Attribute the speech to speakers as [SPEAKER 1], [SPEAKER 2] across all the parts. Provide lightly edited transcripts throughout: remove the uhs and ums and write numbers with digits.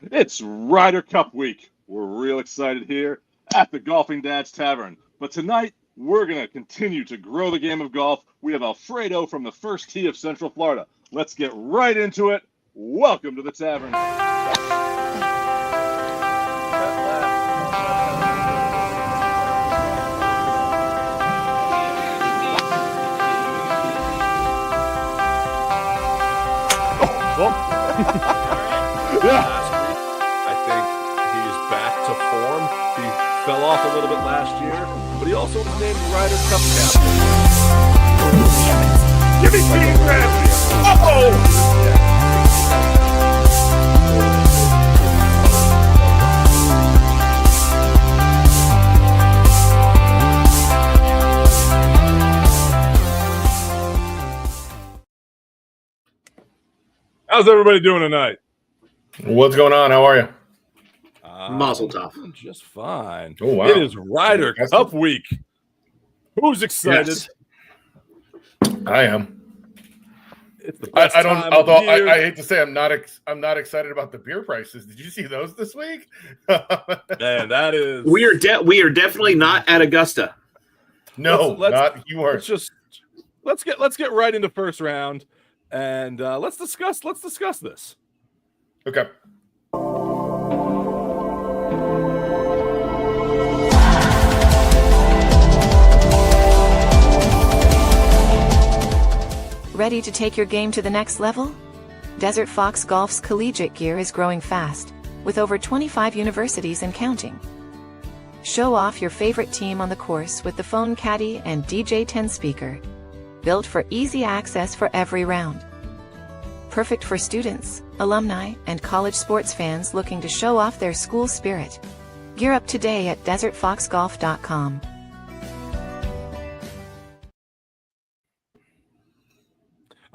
[SPEAKER 1] It's Ryder Cup week. We're real excited here at the Golfing Dads Tavern. But tonight, we're going to continue to grow the game of golf. We have Alfredo from the first tee of Central Florida. Let's get right into it. Welcome to the Tavern.
[SPEAKER 2] Yeah. I think he's back to form. He fell off a little bit last year, but he also was named Ryder Cup captain. Give me King Bradley. How's everybody doing tonight?
[SPEAKER 3] What's going on? How are you?
[SPEAKER 4] Mazel tov.
[SPEAKER 2] Just fine.
[SPEAKER 3] Oh, wow.
[SPEAKER 2] It is Ryder Cup week. Who's excited?
[SPEAKER 3] Yes. I am.
[SPEAKER 2] It's the best
[SPEAKER 3] I don't.
[SPEAKER 2] time
[SPEAKER 3] Although
[SPEAKER 2] of year.
[SPEAKER 3] I hate to say, I'm not excited about the beer prices. Did you see those this week?
[SPEAKER 2] Man, that is.
[SPEAKER 4] We are definitely not at Augusta.
[SPEAKER 3] No,
[SPEAKER 2] Let's-
[SPEAKER 3] not you are.
[SPEAKER 2] Let's get right into first round, and let's discuss this.
[SPEAKER 3] Okay.
[SPEAKER 5] Ready to take your game to the next level? Desert Fox Golf's collegiate gear is growing fast, with over 25 universities and counting. Show off your favorite team on the course with the Phone Caddy and DJ10 speaker, built for easy access for every round. Perfect for students, alumni, and college sports fans looking to show off their school spirit. Gear up today at desertfoxgolf.com.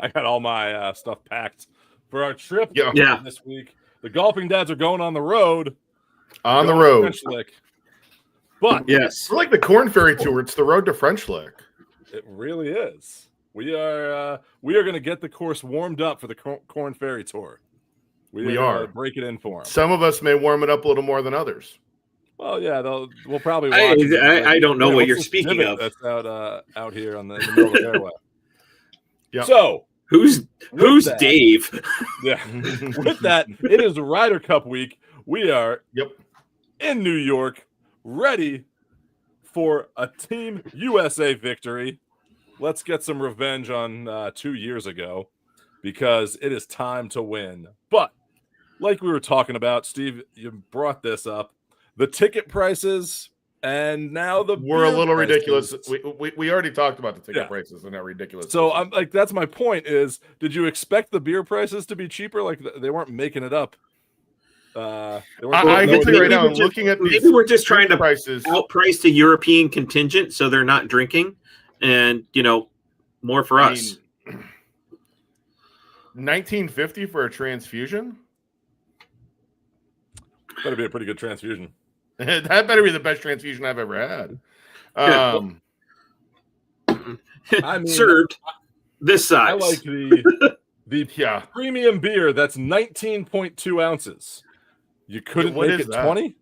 [SPEAKER 2] I got all my stuff packed for our trip
[SPEAKER 4] Yeah.
[SPEAKER 2] this week. The Golfing Dads are going on the road.
[SPEAKER 3] On the
[SPEAKER 2] Going to
[SPEAKER 3] road.
[SPEAKER 2] French Lick. But
[SPEAKER 4] Yes.
[SPEAKER 3] We're like the Corn Ferry Tour. It's the road to French Lick.
[SPEAKER 2] it really is. We are going to get the course warmed up for the Corn Ferry Tour.
[SPEAKER 3] We
[SPEAKER 2] are
[SPEAKER 3] are.
[SPEAKER 2] break it in for them.
[SPEAKER 3] Some of us may warm it up a little more than others.
[SPEAKER 2] Well, yeah, we'll probably
[SPEAKER 4] I-
[SPEAKER 2] watch it.
[SPEAKER 4] I don't know what
[SPEAKER 2] what's
[SPEAKER 4] you're
[SPEAKER 2] this
[SPEAKER 4] speaking
[SPEAKER 2] divot
[SPEAKER 4] of.
[SPEAKER 2] That's out here in the middle of the fairway.
[SPEAKER 3] Yeah.
[SPEAKER 2] So
[SPEAKER 4] Who's
[SPEAKER 2] that-
[SPEAKER 4] Dave?
[SPEAKER 2] yeah, with that, it is Ryder Cup week. We are
[SPEAKER 3] Yep.
[SPEAKER 2] in New York, ready for a Team USA victory. Let's get some revenge on 2 years ago, because it is time to win. But like we were talking about, Steve, you brought this up. The ticket prices and now the
[SPEAKER 3] We're a
[SPEAKER 2] beer
[SPEAKER 3] little
[SPEAKER 2] prices.
[SPEAKER 3] ridiculous. We already talked about the ticket
[SPEAKER 2] Yeah.
[SPEAKER 3] prices and how ridiculous.
[SPEAKER 2] So
[SPEAKER 3] this is.
[SPEAKER 2] I'm like, that's my point. Is did you expect the beer prices to be cheaper? Like they weren't making it up. They weren't
[SPEAKER 3] I can tell you right now, I'm
[SPEAKER 4] Maybe
[SPEAKER 3] looking at these
[SPEAKER 4] Maybe we're just trying to
[SPEAKER 3] prices.
[SPEAKER 4] outprice the European contingent so they're not drinking, and more for us.
[SPEAKER 3] $19.50 for a transfusion.
[SPEAKER 2] Better be a pretty good transfusion.
[SPEAKER 3] That better be the best transfusion I've ever had.
[SPEAKER 4] Yeah.
[SPEAKER 2] I mean,
[SPEAKER 4] Served this size.
[SPEAKER 2] I like the
[SPEAKER 3] Yeah.
[SPEAKER 2] premium beer that's 19.2 ounces. You couldn't
[SPEAKER 3] What
[SPEAKER 2] make
[SPEAKER 3] is
[SPEAKER 2] it
[SPEAKER 3] that?
[SPEAKER 2] 20?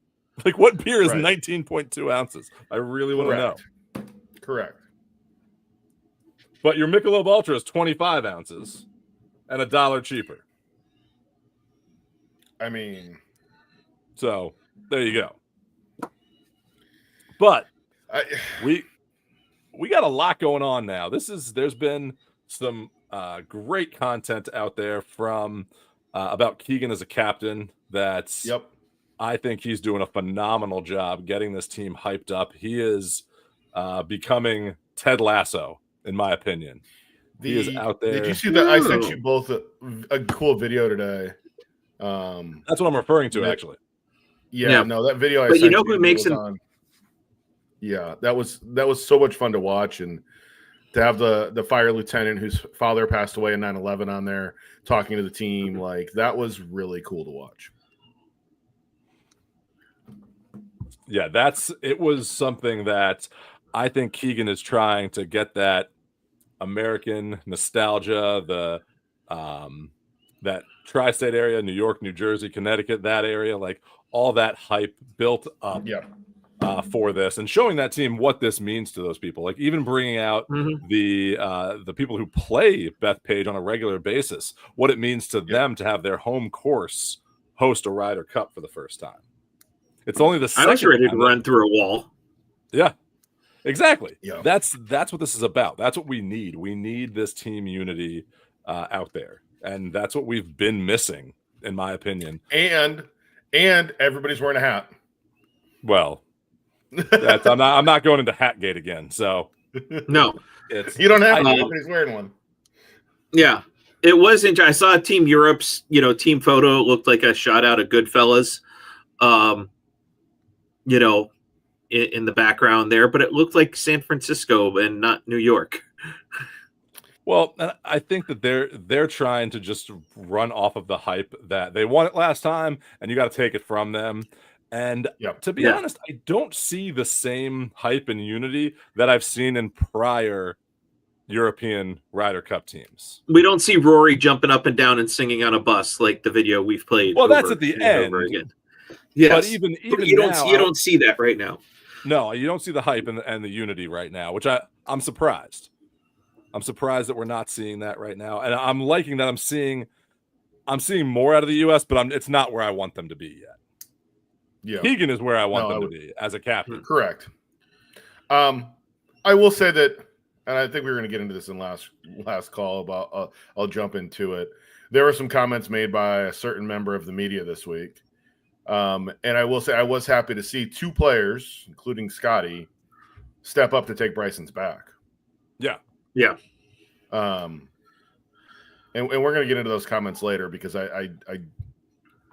[SPEAKER 2] Like, what beer is
[SPEAKER 3] Right.
[SPEAKER 2] 19.2 ounces? I really want to know.
[SPEAKER 3] Correct.
[SPEAKER 2] But your Michelob Ultra is 25 ounces and $1 cheaper.
[SPEAKER 3] I mean,
[SPEAKER 2] So there you go. But we got a lot going on now. There's been some great content out there from about Keegan as a captain. That's
[SPEAKER 3] yep.
[SPEAKER 2] I think he's doing a phenomenal job getting this team hyped up. He is becoming Ted Lasso, in my opinion. He is out there.
[SPEAKER 3] Did you see that? I sent you both a cool video today.
[SPEAKER 2] That's what I'm referring to, actually.
[SPEAKER 3] Yeah, no, that video I
[SPEAKER 4] But
[SPEAKER 3] sent
[SPEAKER 4] you know who makes
[SPEAKER 3] was
[SPEAKER 4] him?
[SPEAKER 3] on. Yeah, that was so much fun to watch, and to have the fire lieutenant whose father passed away in 9/11 on there talking to the team, like that was really cool to watch.
[SPEAKER 2] Yeah, it was something that I think Keegan is trying to get that American nostalgia, the that tri-state area, New York, New Jersey, Connecticut, that area, like all that hype built up for this, and showing that team what this means to those people. Like even bringing out the people who play Bethpage on a regular basis, what it means to them to have their home course host a Ryder Cup for the first time. It's only the second
[SPEAKER 4] I was ready to
[SPEAKER 2] time
[SPEAKER 4] run through a wall.
[SPEAKER 2] Yeah, exactly.
[SPEAKER 3] Yeah.
[SPEAKER 2] That's what this is about. That's what we need. We need this team unity out there, and that's what we've been missing, in my opinion.
[SPEAKER 3] And everybody's wearing a hat.
[SPEAKER 2] Well, I'm not going into Hatgate again. So
[SPEAKER 4] No,
[SPEAKER 3] you don't have to. Everybody's wearing one.
[SPEAKER 4] Yeah, it was interesting. I saw Team Europe's team photo. It looked like a shot out of Goodfellas. In the background there, but it looked like San Francisco and not New York.
[SPEAKER 2] Well, I think that they're trying to just run off of the hype that they won it last time, and you got to take it from them. And to be honest, I don't see the same hype and unity that I've seen in prior European Ryder Cup teams.
[SPEAKER 4] We don't see Rory jumping up and down and singing on a bus like the video we've played.
[SPEAKER 2] Well, that's at the end.
[SPEAKER 4] Again. Yes,
[SPEAKER 2] but even
[SPEAKER 4] you don't see that right now.
[SPEAKER 2] No, you don't see the hype and the unity right now, which I'm surprised. I'm surprised that we're not seeing that right now, and I'm liking that I'm seeing more out of the U.S., but it's not where I want them to be yet.
[SPEAKER 3] Yeah,
[SPEAKER 2] Keegan is where I want them to be as a captain.
[SPEAKER 3] Correct. I will say that, and I think we were going to get into this in last call. About I'll jump into it. There were some comments made by a certain member of the media this week. And I will say I was happy to see two players, including Scotty, step up to take Bryson's back.
[SPEAKER 2] Yeah.
[SPEAKER 4] Yeah.
[SPEAKER 3] And we're going to get into those comments later because we're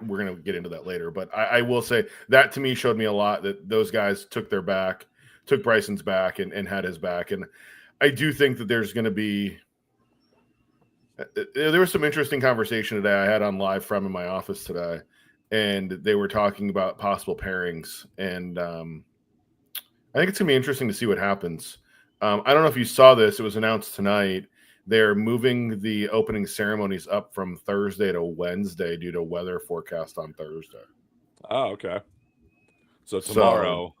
[SPEAKER 3] going to get into that later. But I will say that to me showed me a lot that those guys took Bryson's back and had his back. And I do think that there's going to be there was some interesting conversation today I had on live from in my office today. And they were talking about possible pairings. And I think it's going to be interesting to see what happens. I don't know if you saw this. It was announced tonight. They're moving the opening ceremonies up from Thursday to Wednesday due to weather forecast on Thursday.
[SPEAKER 2] Oh, okay. So tomorrow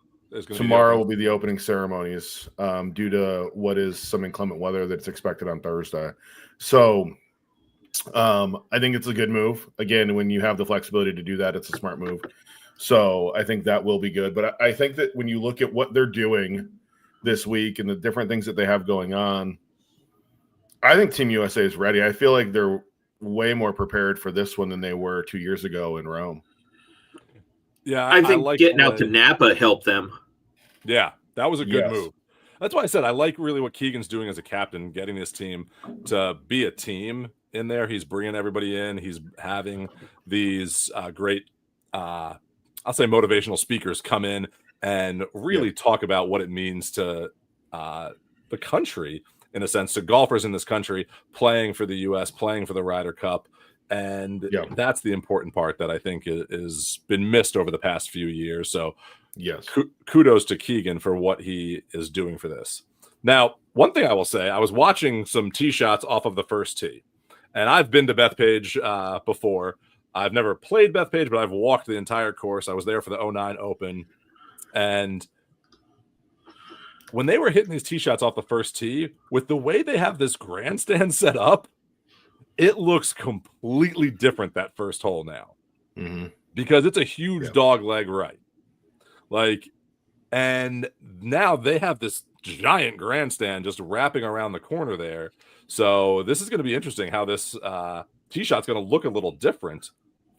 [SPEAKER 3] will be the opening ceremonies due to what is some inclement weather that's expected on Thursday. So I think it's a good move. Again, when you have the flexibility to do that, it's a smart move. So I think that will be good. But I think that when you look at what they're doing this week and the different things that they have going on, I think Team USA is ready. I feel like they're way more prepared for this one than they were 2 years ago in Rome.
[SPEAKER 2] Yeah,
[SPEAKER 4] I think getting out to Napa helped them.
[SPEAKER 2] Yeah, that was a good move. That's why I said I like really what Keegan's doing as a captain, getting this team to be a team in there. He's bringing everybody in. He's having these great, I'll say motivational speakers come in and really talk about what it means to the country, in a sense, to golfers in this country playing for the U.S., playing for the Ryder Cup. And that's the important part that I think is been missed over the past few years. So kudos to Keegan for what he is doing for this. Now, one thing I will say, I was watching some tee shots off of the first tee. And I've been to Bethpage before. I've never played Bethpage, but I've walked the entire course. I was there for the 09 Open. And when they were hitting these tee shots off the first tee, with the way they have this grandstand set up, it looks completely different that first hole now.
[SPEAKER 3] Mm-hmm.
[SPEAKER 2] Because it's a huge dog leg right. And now they have this giant grandstand just wrapping around the corner there. So this is going to be interesting how this tee shot's going to look a little different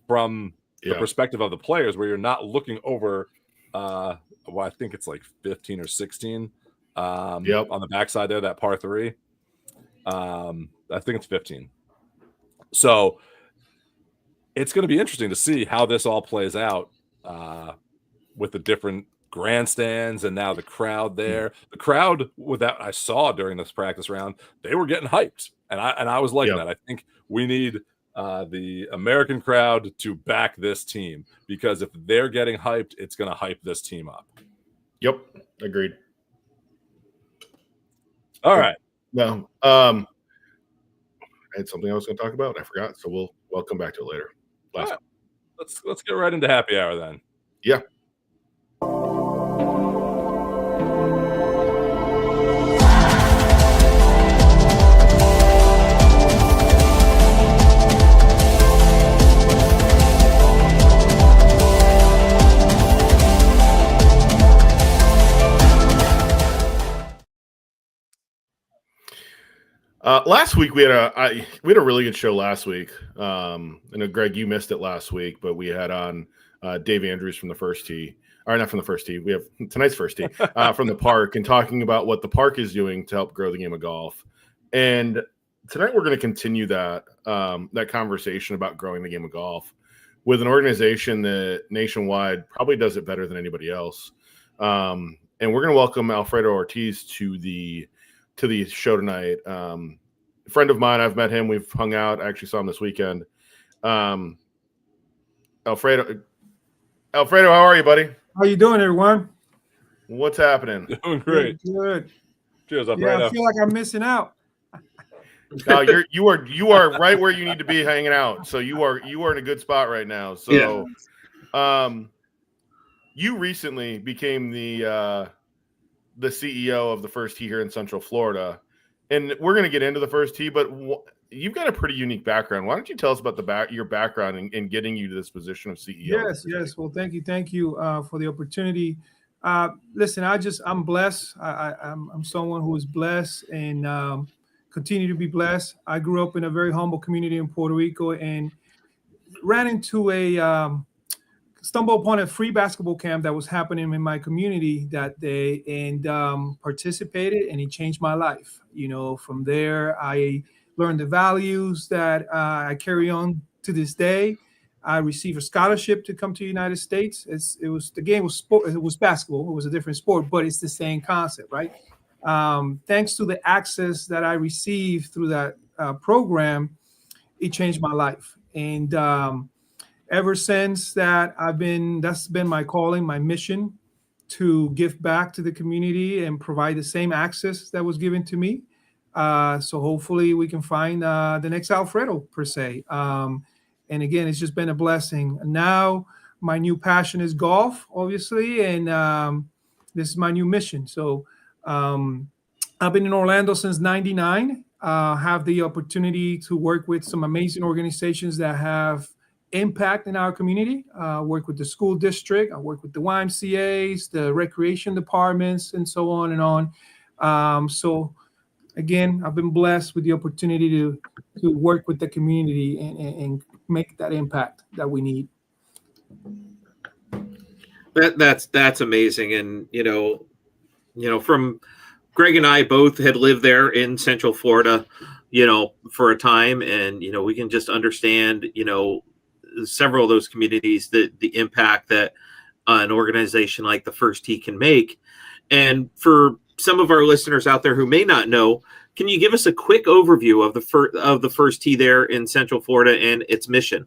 [SPEAKER 2] from the perspective of the players, where you're not looking over, I think it's like 15 or 16 on the backside there, that par 3. I think it's 15. So it's going to be interesting to see how this all plays out with the different grandstands and now the crowd there. The crowd that I saw during this practice round, they were getting hyped, and I was liking that. I think we need the American crowd to back this team, because if they're getting hyped, it's going to hype this team up.
[SPEAKER 3] Yep, agreed.
[SPEAKER 2] All right.
[SPEAKER 3] No, I had something I was going to talk about. I forgot, so We'll come back to it later.
[SPEAKER 2] All right. Let's get right into happy hour then.
[SPEAKER 3] Yeah. Last week we had a really good show last week. I know Greg, you missed it last week, but we had on Dave Andrews from the First Tee, or not from the First Tee. We have tonight's First Tee from the park, and talking about what the park is doing to help grow the game of golf. And tonight we're going to continue that conversation about growing the game of golf with an organization that nationwide probably does it better than anybody else. And we're going to welcome Alfredo Ortiz to the show tonight. Friend of mine, I've met him. We've hung out. I actually saw him this weekend. Alfredo, how are you, buddy?
[SPEAKER 6] How you doing, everyone?
[SPEAKER 3] What's happening?
[SPEAKER 2] Doing great.
[SPEAKER 6] Good.
[SPEAKER 2] Cheers,
[SPEAKER 6] Yeah,
[SPEAKER 2] Alfredo.
[SPEAKER 6] I feel like I'm missing out.
[SPEAKER 3] No, you are right where you need to be hanging out. So you are in a good spot right now. So, you recently became the CEO of the First Tee here in Central Florida, and we're going to get into the First Tee, but you've got a pretty unique background. Why don't you tell us about your background in getting you to this position of CEO?
[SPEAKER 6] Yes. Well, thank you for the opportunity. Listen, I'm blessed. I'm someone who is blessed and continue to be blessed. I grew up in a very humble community in Puerto Rico and ran into stumbled upon a free basketball camp that was happening in my community that day, and participated, and it changed my life. From there, I learned the values that I carry on to this day. I received a scholarship to come to the United States. The game was sport. It was basketball. It was a different sport, but it's the same concept, right? Thanks to the access that I received through that program, it changed my life. And ever since that, that's been my calling, my mission, to give back to the community and provide the same access that was given to me. So hopefully we can find the next Alfredo, per se. And again, it's just been a blessing. Now my new passion is golf, obviously, and this is my new mission. So I've been in Orlando since '99. Have the opportunity to work with some amazing organizations that have impact in our community. Work with the school district. I work with the YMCAs, the recreation departments, and so on and on. So again, I've been blessed with the opportunity to work with the community and make that impact that we need.
[SPEAKER 4] That's amazing. And from Greg and I both had lived there in Central Florida, for a time, and we can just understand, several of those communities, the impact that an organization like the First Tee can make. And for some of our listeners out there who may not know, can you give us a quick overview of the First Tee there in Central Florida and its mission?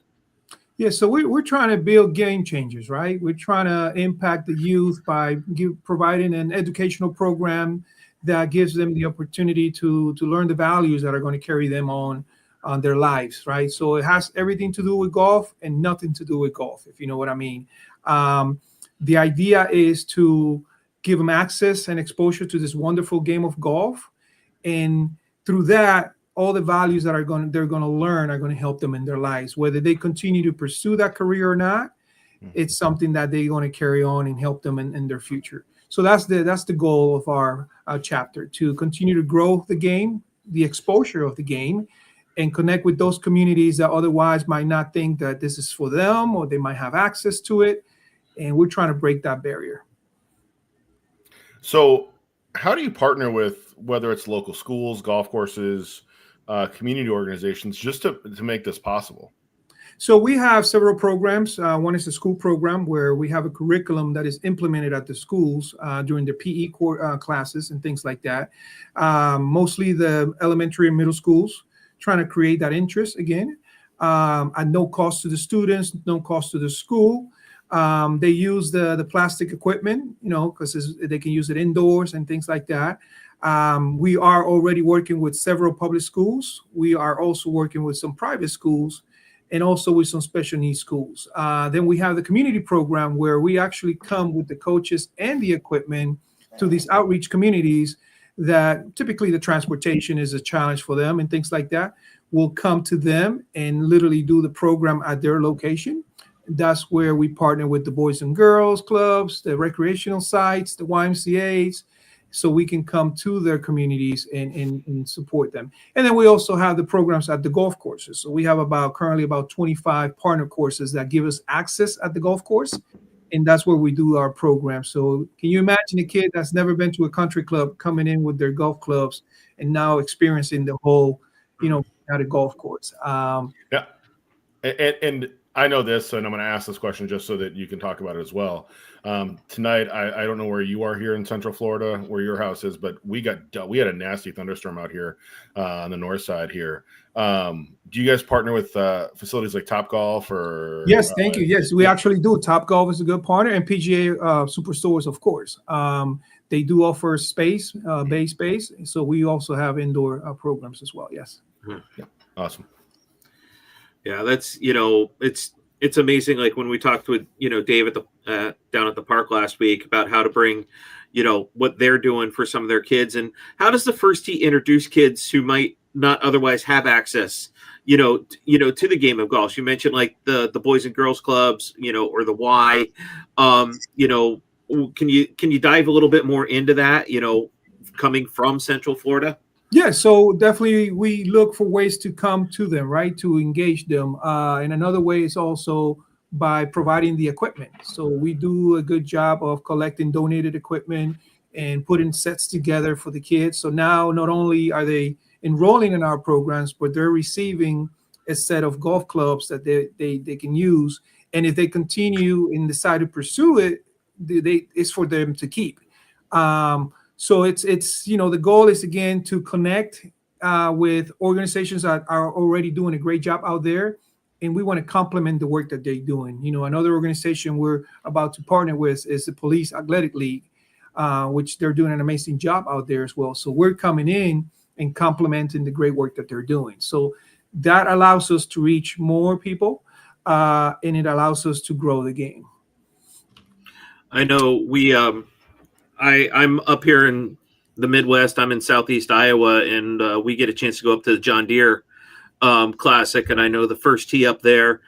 [SPEAKER 6] Yeah, so we're trying to build game changers, right? We're trying to impact the youth by providing an educational program that gives them the opportunity to learn the values that are going to carry them on their lives, right? So it has everything to do with golf and nothing to do with golf, if you know what I mean. The idea is to give them access and exposure to this wonderful game of golf, and through that, all the values that they're going to learn are going to help them in their lives, whether they continue to pursue that career or not. It's something that they're going to carry on and help them in their future. So that's the goal of our chapter, to continue to grow the game, the exposure of the game, and connect with those communities that otherwise might not think that this is for them, or they might have access to it. And we're trying to break that barrier.
[SPEAKER 3] So how do you partner with, whether it's local schools, golf courses, community organizations, just to make this possible?
[SPEAKER 6] So we have several programs. One is a school program where we have a curriculum that is implemented at the schools during the PE classes and things like that. Mostly the elementary and middle schools, trying to create that interest again, at no cost to the students, no cost to the school. They use the plastic equipment, because they can use it indoors and things like that. We are already working with several public schools. We are also working with some private schools. and also with some special needs schools. Then we have the community program where we actually come with the coaches and the equipment to these outreach communities that typically the transportation is a challenge for them and things like that. We'll come to them and literally do the program at their location. That's where we partner with the Boys and Girls Clubs, the recreational sites, the YMCAs, so we can come to their communities and support them. And then we also have the programs at the golf courses. So we have currently about 25 partner courses that give us access at the golf course. And that's where we do our program. So can you imagine a kid that's never been to a country club coming in with their golf clubs and now experiencing the whole, at a golf course?
[SPEAKER 3] Yeah. And I know this, and I'm going to ask this question just so that you can talk about it as well. Tonight, I don't know where you are here in Central Florida, where your house is, but we had a nasty thunderstorm out here on the north side here. Do you guys partner with facilities like Topgolf or?
[SPEAKER 6] Yes, thank you. Yes, we actually do. Topgolf is a good partner, and PGA Superstores, of course. They do offer space, bay space, so we also have indoor programs as well. Yes.
[SPEAKER 3] Yeah. Awesome.
[SPEAKER 4] Yeah, that's it's amazing. Like when we talked with Dave at the down at the park last week about how to bring what they're doing for some of their kids, and how does the First Tee introduce kids who might not otherwise have access to the game of golf. You mentioned like the Boys and Girls Clubs, or the Y. Can you dive a little bit more into that? Coming from Central Florida.
[SPEAKER 6] Yeah, so definitely we look for ways to come to them, right, to engage them. And another way is also by providing the equipment. So we do a good job of collecting donated equipment and putting sets together for the kids. So now not only are they enrolling in our programs, but they're receiving a set of golf clubs that they can use. And if they continue and decide to pursue it, it's for them to keep. So it's the goal is again to connect with organizations that are already doing a great job out there, and we want to complement the work that they're doing. Another organization we're about to partner with is the Police Athletic League, which they're doing an amazing job out there as well. So we're coming in and complementing the great work that they're doing. So that allows us to reach more people, and it allows us to grow the game.
[SPEAKER 4] I know I'm up here in the Midwest. I'm in Southeast Iowa, and we get a chance to go up to the John Deere Classic. And I know the First Tee up there,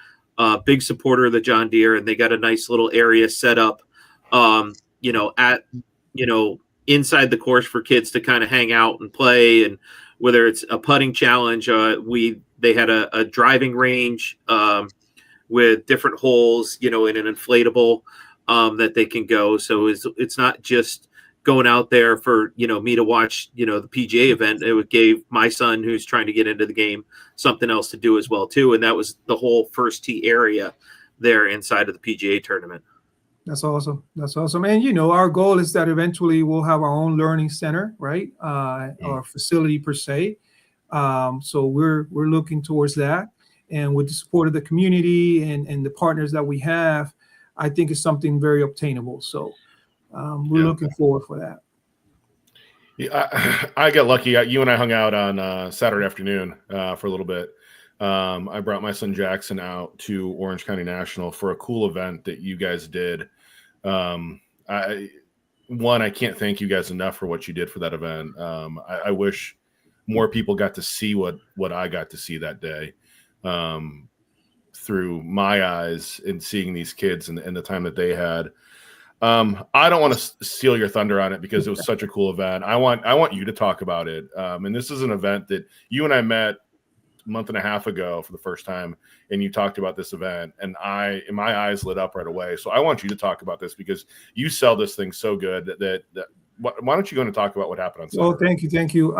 [SPEAKER 4] big supporter of the John Deere, and they got a nice little area set up, inside the course for kids to kind of hang out and play. And whether it's a putting challenge, they had a driving range with different holes, in an inflatable. That they can go. So it's not just going out there for, me to watch, the PGA event. It gave my son who's trying to get into the game something else to do as well too. And that was the whole First Tee area there inside of the PGA tournament.
[SPEAKER 6] That's awesome. And, our goal is that eventually we'll have our own learning center, right? Or facility per se. So we're looking towards that. And with the support of the community and the partners that we have, I think it's something very obtainable. So we're looking forward for that.
[SPEAKER 3] Yeah, I got lucky. You and I hung out on Saturday afternoon for a little bit. I brought my son Jackson out to Orange County National for a cool event that you guys did. I can't thank you guys enough for what you did for that event. I wish more people got to see what I got to see that day. Through my eyes and seeing these kids and the time that they had. I don't want to steal your thunder on it because it was such a cool event. I want you to talk about it. And this is an event that you and I met a month and a half ago for the first time, and you talked about this event, and my eyes lit up right away. So I want you to talk about this because you sell this thing so good that why don't you go and talk about what happened on Saturday?
[SPEAKER 6] Oh, thank you.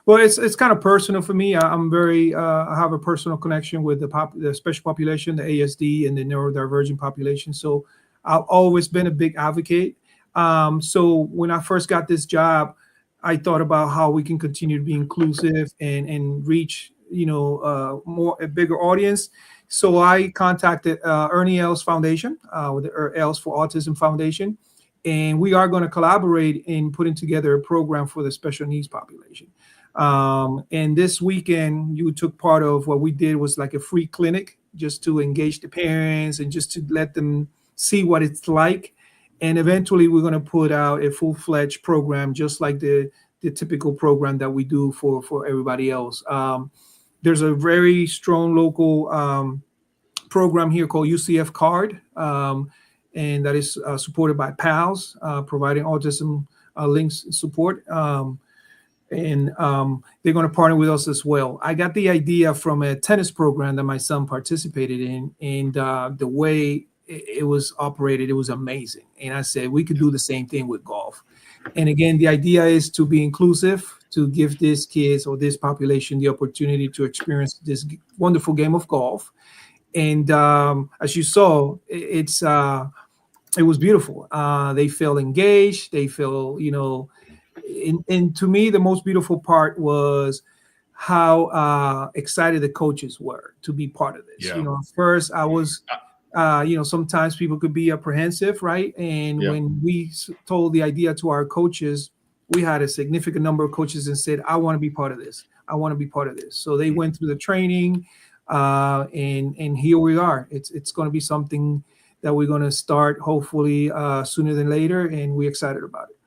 [SPEAKER 6] Well, it's kind of personal for me. I'm very I have a personal connection with the special population, the ASD, and the neurodivergent population. So I've always been a big advocate. So when I first got this job, I thought about how we can continue to be inclusive and reach a bigger audience. So I contacted Ernie Els Foundation, with the Els for Autism Foundation. And we are going to collaborate in putting together a program for the special needs population. And this weekend, you took part of what we did was like a free clinic just to engage the parents and just to let them see what it's like. And eventually we're going to put out a full-fledged program, just like the typical program that we do for everybody else. There's a very strong local program here called UCF Card, and that is supported by PALS, providing autism links support. And they're going to partner with us as well. I got the idea from a tennis program that my son participated in, and the way it was operated, it was amazing. And I said, we could do the same thing with golf. And again, the idea is to be inclusive, to give these kids or this population the opportunity to experience this wonderful game of golf. And as you saw, it was beautiful. They feel engaged. They feel, and to me, the most beautiful part was how excited the coaches were to be part of this.
[SPEAKER 3] Yeah.
[SPEAKER 6] At first I was, sometimes people could be apprehensive, right? And when we told the idea to our coaches, we had a significant number of coaches and said, I want to be part of this. I want to be part of this. So they went through the training, and here we are. It's going to be something that we're going to start hopefully sooner than later, and we're excited about it.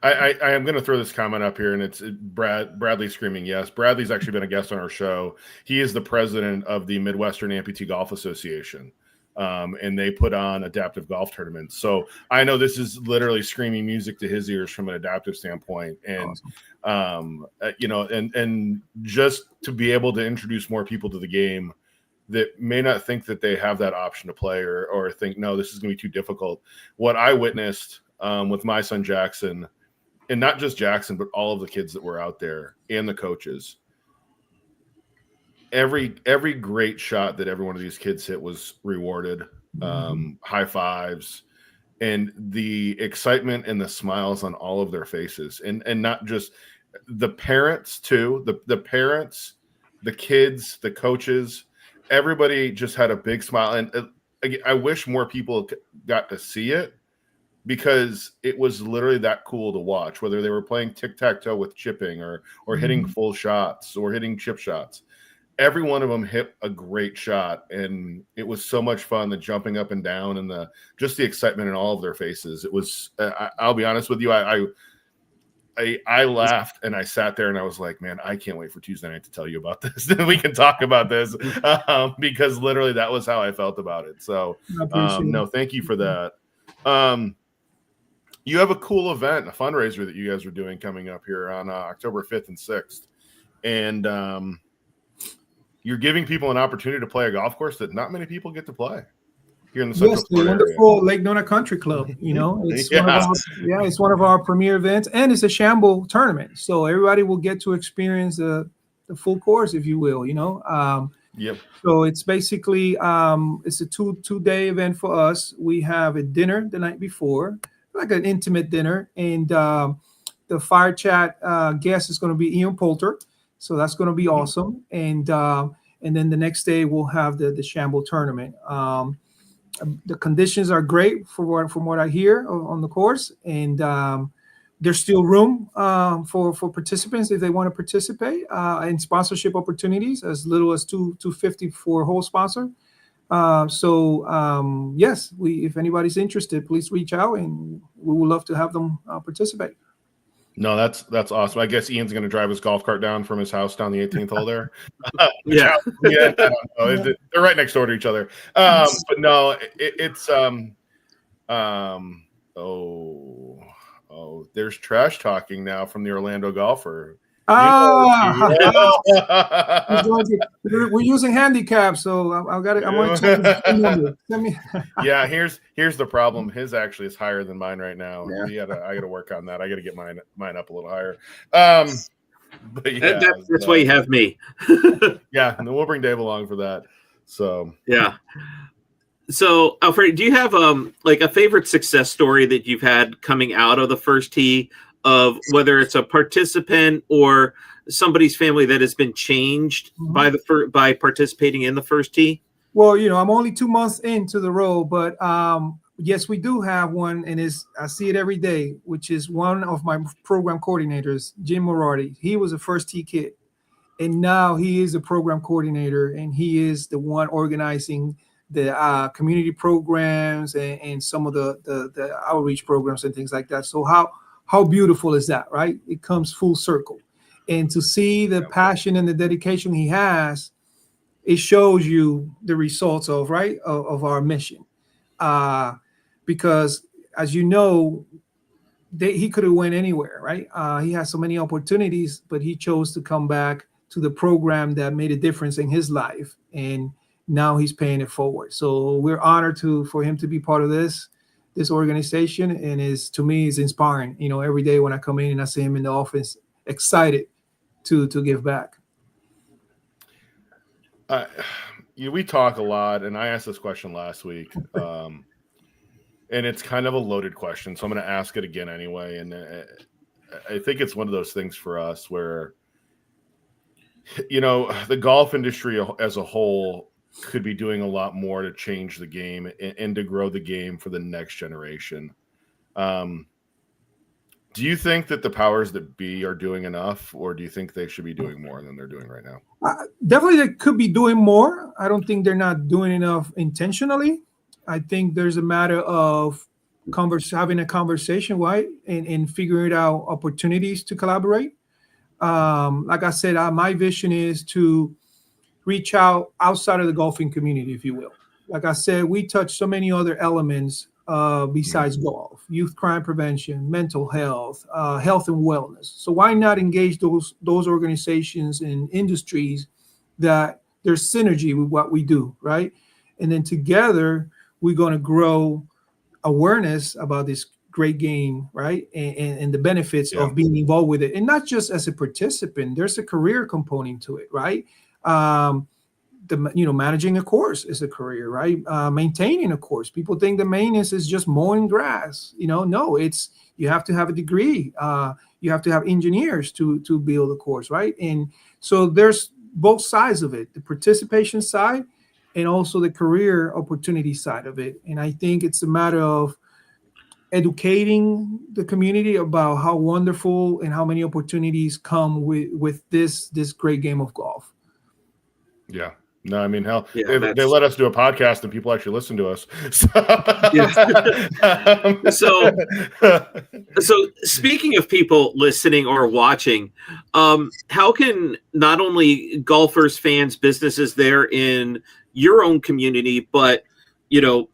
[SPEAKER 3] I am going to throw this comment up here, and it's Bradley screaming yes. Bradley's actually been a guest on our show. He is the president of the Midwestern Amputee Golf Association, and they put on adaptive golf tournaments. So I know this is literally screaming music to his ears from an adaptive standpoint. And, awesome. And just to be able to introduce more people to the game that may not think that they have that option to play or think, no, this is going to be too difficult. What I witnessed with my son Jackson, and not just Jackson, but all of the kids that were out there and the coaches, every great shot that every one of these kids hit was rewarded. High fives, and the excitement and the smiles on all of their faces, and not just the parents too, the parents, the kids, the coaches, everybody just had a big smile. And I wish more people got to see it, because it was literally that cool to watch, whether they were playing tic-tac-toe with chipping or hitting full shots or hitting chip shots. Every one of them hit a great shot, and it was so much fun, the jumping up and down and just the excitement in all of their faces. It was, I'll be honest with you, I laughed and I sat there and I was like, man, I can't wait for Tuesday night to tell you about this. Then we can talk about this, because literally that was how I felt about it. So no, thank you for that. You have a cool event, a fundraiser that you guys are doing coming up here on October 5th and 6th. And you're giving people an opportunity to play a golf course that not many people get to play here in the Central Florida area.
[SPEAKER 6] Wonderful Lake Nona Country Club. It's one of our premier events, and it's a Shamble tournament. So everybody will get to experience the full course, if you will,
[SPEAKER 3] Yep.
[SPEAKER 6] So it's basically it's a two-day event for us. We have a dinner the night before, like an intimate dinner, and the fire chat guest is going to be Ian Poulter, so that's going to be awesome. And then the next day we'll have the Shamble tournament. The conditions are great from what I hear on the course, and there's still room for participants if they want to participate, in sponsorship opportunities as little as $250 for a whole sponsor. Yes, if anybody's interested, please reach out, and we would love to have them participate.
[SPEAKER 3] No, that's awesome. I guess Ian's going to drive his golf cart down from his house down the 18th hole there.
[SPEAKER 4] Yeah.
[SPEAKER 3] I don't know. They're right next door to each other. But no, it's there's trash talking now from the Orlando golfer.
[SPEAKER 6] We're using handicap, so I want to change the number.
[SPEAKER 3] Yeah, here's the problem. His actually is higher than mine right now. Yeah. I got to work on that. I got to get mine up a little higher. But yeah,
[SPEAKER 4] that's why you have me.
[SPEAKER 3] Yeah, and then we'll bring Dave along for that. So
[SPEAKER 4] yeah. So Alfredo, do you have like a favorite success story that you've had coming out of the first tee, of whether it's a participant or somebody's family that has been changed by participating in the first tee?
[SPEAKER 6] Well, I'm only 2 months into the role, but yes, we do have one, and I see it every day, which is one of my program coordinators, Jim Morardi. He was a first tee kid, And now he is the program coordinator, and he is the one organizing the community programs and some of the outreach programs and things like that. So how beautiful is that, right? It comes full circle. And to see the passion and the dedication he has, it shows you the results of of our mission. Because as you know, he could have went anywhere, right? He has so many opportunities, but he chose to come back to the program that made a difference in his life, and now he's paying it forward. So we're honored for him to be part of this organization, and to me is inspiring. Every day when I come in and I see him in the office, excited to give back.
[SPEAKER 3] We talk a lot, and I asked this question last week, and it's kind of a loaded question, so I'm going to ask it again anyway. And I think it's one of those things for us where, the golf industry as a whole could be doing a lot more to change the game and to grow the game for the next generation. Do you think that the powers that be are doing enough, or do you think they should be doing more than they're doing right now?
[SPEAKER 6] Definitely, they could be doing more. I don't think they're not doing enough intentionally. I think there's a matter of having a conversation, right, and figuring out opportunities to collaborate. Like I said, my vision is to reach outside of the golfing community, if you will. Like I said, we touch so many other elements besides golf: youth crime prevention, mental health, health and wellness. So why not engage those organizations and industries that there's synergy with what we do, right? And then together we're going to grow awareness about this great game, right? And the benefits of being involved with it, and not just as a participant. There's a career component to it, right? Managing a course is a career, right? Maintaining a course. People think the maintenance is just mowing grass. No, you have to have a degree. You have to have engineers to build a course, right? And so there's both sides of it: the participation side and also the career opportunity side of it. And I think it's a matter of educating the community about how wonderful and how many opportunities come with this great game of golf.
[SPEAKER 3] Yeah. No, I mean, hell, they let us do a podcast and people actually listen to us.
[SPEAKER 4] So speaking of people listening or watching, how can not only golfers, fans, businesses there in your own community, but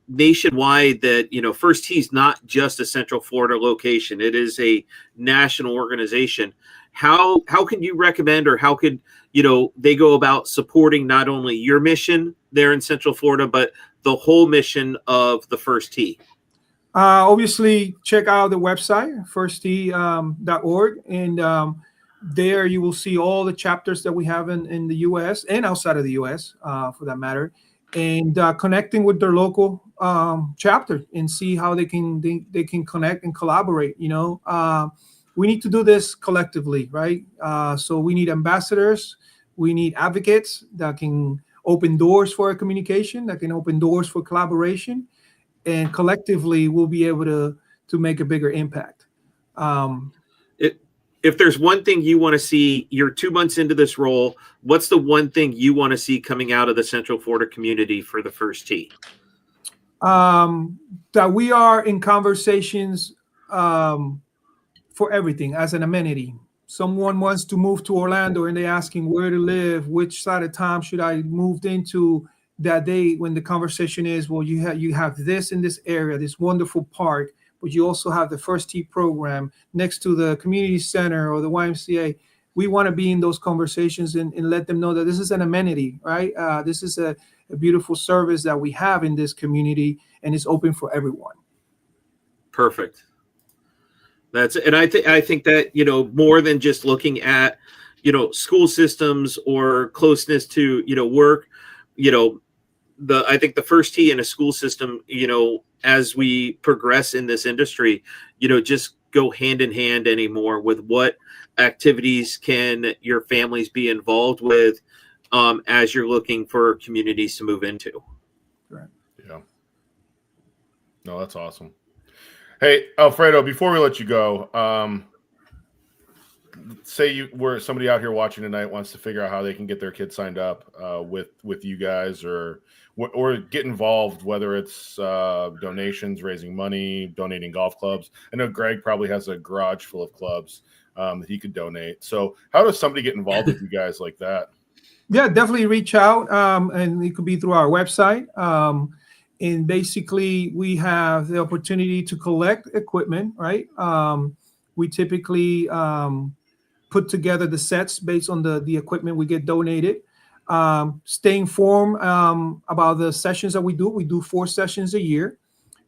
[SPEAKER 4] nationwide, that First Tee is not just a Central Florida location; it is a national organization. How can you recommend, or how could they go about supporting not only your mission there in Central Florida, but the whole mission of the First Tee?
[SPEAKER 6] Obviously, check out the website, firsttee.org, and there you will see all the chapters that we have in the U.S. and outside of the U.S. For that matter, and connecting with their local chapter and see how they can connect and collaborate. We need to do this collectively, right? So we need ambassadors, we need advocates that can open doors for our communication, that can open doors for collaboration, and collectively we'll be able to make a bigger impact.
[SPEAKER 4] If there's one thing you want to see, you're 2 months into this role, what's the one thing you want to see coming out of the Central Florida community for the First Tee?
[SPEAKER 6] That we are in conversations for everything as an amenity. Someone wants to move to Orlando and they're asking where to live, which side of town should I move into that day, when the conversation is, well, you have this in this area, this wonderful park, but you also have the First Tee program next to the community center or the YMCA. We want to be in those conversations and let them know that this is an amenity, right? This is a beautiful service that we have in this community, and it's open for everyone.
[SPEAKER 4] Perfect. And I think that, more than just looking at, school systems or closeness to, work, I think the First Tee in a school system, as we progress in this industry, just go hand in hand anymore with what activities can your families be involved with as you're looking for communities to move into.
[SPEAKER 3] Right. Yeah. No, that's awesome. Hey, Alfredo, before we let you go, say were somebody out here watching tonight wants to figure out how they can get their kids signed up with you guys or get involved, whether it's donations, raising money, donating golf clubs. I know Greg probably has a garage full of clubs that he could donate. So how does somebody get involved with you guys like that?
[SPEAKER 6] Yeah, definitely reach out, and it could be through our website. And basically, we have the opportunity to collect equipment, right? We typically put together the sets based on the equipment we get donated. Stay informed about the sessions that we do. We do 4 sessions a year.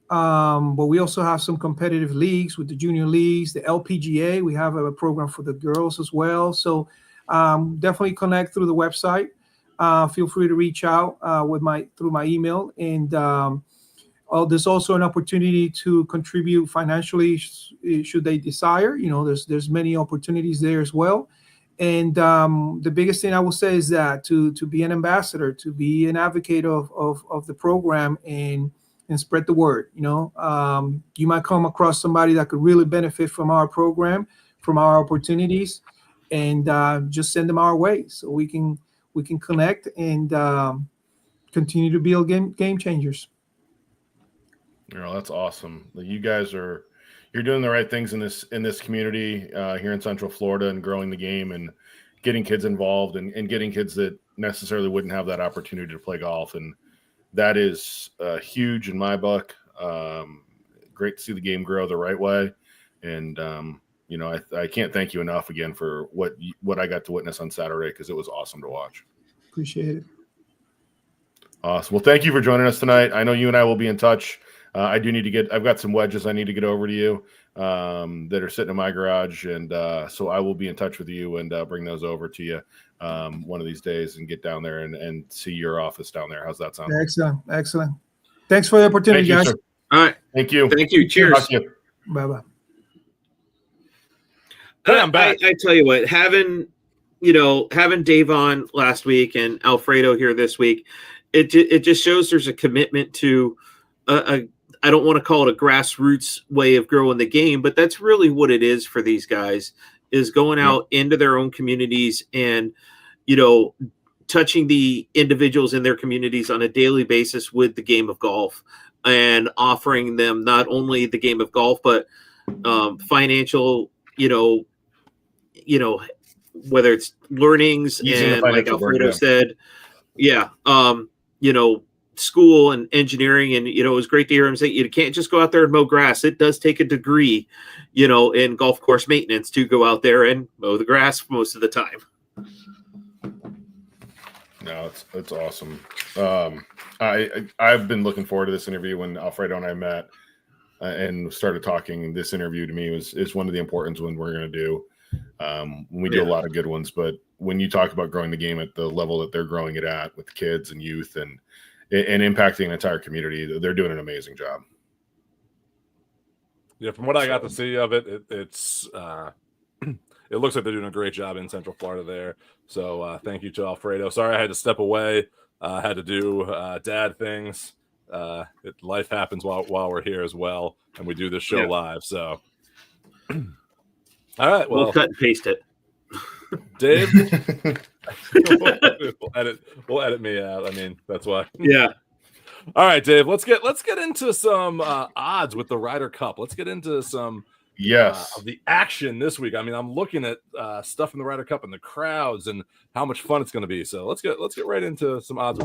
[SPEAKER 6] But we also have some competitive leagues with the junior leagues, the LPGA. We have a program for the girls as well. So definitely connect through the website. Feel free to reach out through my email. And there's also an opportunity to contribute financially should they desire. There's many opportunities there as well. And the biggest thing I will say is that to be an ambassador, to be an advocate of the program and spread the word. You might come across somebody that could really benefit from our program, from our opportunities, and just send them our way so we can connect and continue to build game changers.
[SPEAKER 3] That's awesome. You guys you're doing the right things in this community here in Central Florida and growing the game and getting kids involved and getting kids that necessarily wouldn't have that opportunity to play golf. And that is huge in my book. Great to see the game grow the right way. And, I can't thank you enough again for what I got to witness on Saturday because it was awesome to watch.
[SPEAKER 6] Appreciate it.
[SPEAKER 3] Awesome. Well, thank you for joining us tonight. I know you and I will be in touch. I've got some wedges I need to get over to you that are sitting in my garage. And so I will be in touch with you and bring those over to you one of these days and get down there and see your office down there. How's that sound?
[SPEAKER 6] Excellent. Thanks for the opportunity, guys.
[SPEAKER 3] Sir.
[SPEAKER 4] All right.
[SPEAKER 3] Thank you.
[SPEAKER 4] Cheers.
[SPEAKER 6] Bye-bye.
[SPEAKER 2] Hey, I'm back.
[SPEAKER 4] I tell you what, having Dave on last week and Alfredo here this week, it just shows there's a commitment to I don't want to call it a grassroots way of growing the game, but that's really what it is for these guys, is going out into their own communities and, touching the individuals in their communities on a daily basis with the game of golf and offering them not only the game of golf, but financial, whether it's learnings and like Alfredo said, school and engineering. And, it was great to hear him say, you can't just go out there and mow grass. It does take a degree, in golf course maintenance to go out there and mow the grass most of the time.
[SPEAKER 3] No, it's awesome. I've been looking forward to this interview. When Alfredo and I met and started talking, this interview to me is one of the important ones we're going to do. We do a lot of good ones, but when you talk about growing the game at the level that they're growing it at with kids and youth and impacting an entire community, they're doing an amazing job.
[SPEAKER 2] Yeah, from what I got to see of it, it's it looks like they're doing a great job in Central Florida there. So thank you to Alfredo. Sorry I had to step away. Had to do dad things. Life happens while we're here as well, and we do this show live. So, all right, well,
[SPEAKER 4] we'll cut and paste it.
[SPEAKER 2] Dave, we'll edit me out. I mean, that's why.
[SPEAKER 4] Yeah.
[SPEAKER 2] All right, Dave. Let's get into some odds with the Ryder Cup. Let's get into some of the action this week. I mean, I'm looking at stuff in the Ryder Cup and the crowds and how much fun it's going to be. So let's get right into some odds.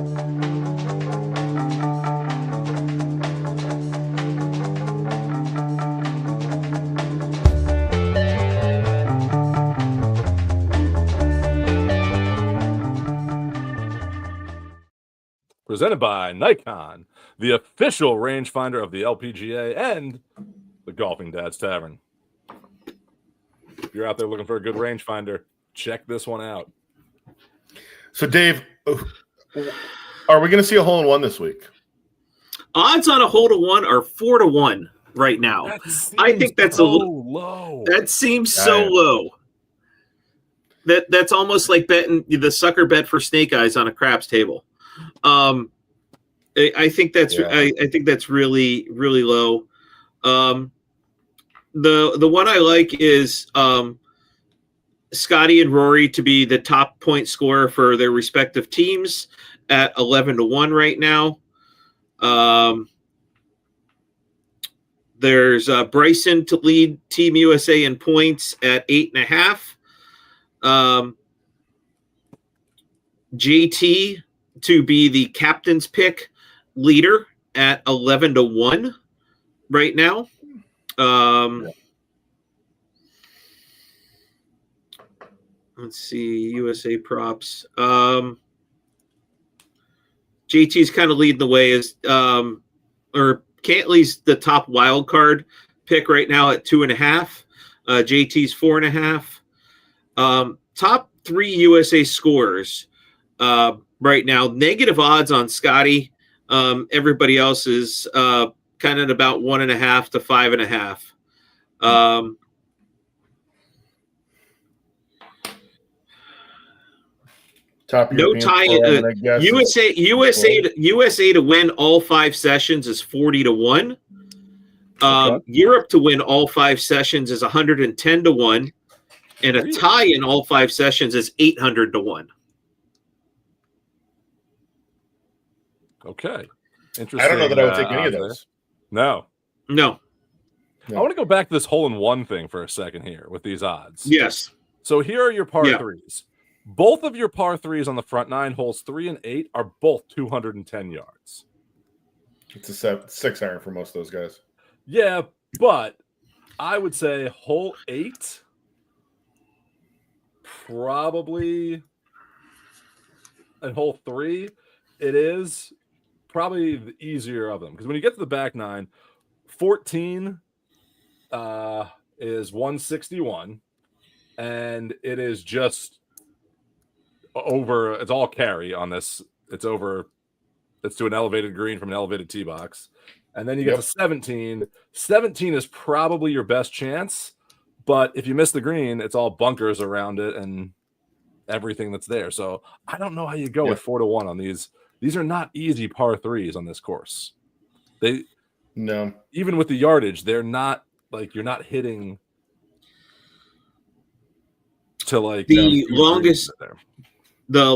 [SPEAKER 2] Presented by Nikon, the official rangefinder of the LPGA and the Golfing Dads Tavern. If you're out there looking for a good rangefinder, check this one out.
[SPEAKER 3] So, Dave, are we going to see a hole-in-one this week?
[SPEAKER 4] Odds on a hole-in-one are 4-1 right now. I think that's
[SPEAKER 2] so
[SPEAKER 4] a little
[SPEAKER 2] low.
[SPEAKER 4] That seems so low. That's almost like betting the sucker bet for snake eyes on a craps table. I think that's I think that's really, really low. The one I like is Scotty and Rory to be the top point scorer for their respective teams at 11-1 right now. There's Bryson to lead Team USA in points at 8.5. JT to be the captain's pick leader at 11-1 right now. Let's see, USA props. JT's kind of leading the way as or Cantley's the top wild card pick right now at 2.5. JT's 4.5. Top 3 USA scores right now. Negative odds on Scotty. Everybody else is kind of at about 1.5 to 5.5.
[SPEAKER 3] Top
[SPEAKER 4] No
[SPEAKER 3] European
[SPEAKER 4] tie.
[SPEAKER 3] score,
[SPEAKER 4] USA to win all 5 sessions is 40-1.
[SPEAKER 2] Okay.
[SPEAKER 4] Europe to win all 5 sessions is 110-1, and a tie in all 5 sessions is 800-1.
[SPEAKER 2] Okay. Interesting.
[SPEAKER 3] I don't know that I would take any of those.
[SPEAKER 2] No.
[SPEAKER 4] No.
[SPEAKER 2] I want to go back to this hole-in-one thing for a second here with these odds.
[SPEAKER 4] Yes.
[SPEAKER 2] So here are your par
[SPEAKER 4] Yeah.
[SPEAKER 2] threes. Both of your par threes on the front 9 holes, 3 and 8, are both 210 yards.
[SPEAKER 3] It's a 6 iron for most of those guys.
[SPEAKER 2] Yeah, but I would say hole 8 probably, and hole 3, it is probably the easier of them. Because when you get to the back 9, 14 is 161, and it is just over, it's all carry on this. It's to an elevated green from an elevated tee box. And then you get to 17. 17 is probably your best chance, but if you miss the green, it's all bunkers around it and everything that's there. So I don't know how you go with 4-1 on these. These are not easy par threes on this course.
[SPEAKER 3] No.
[SPEAKER 2] Even with the yardage, they're not like, you're not hitting to like
[SPEAKER 4] The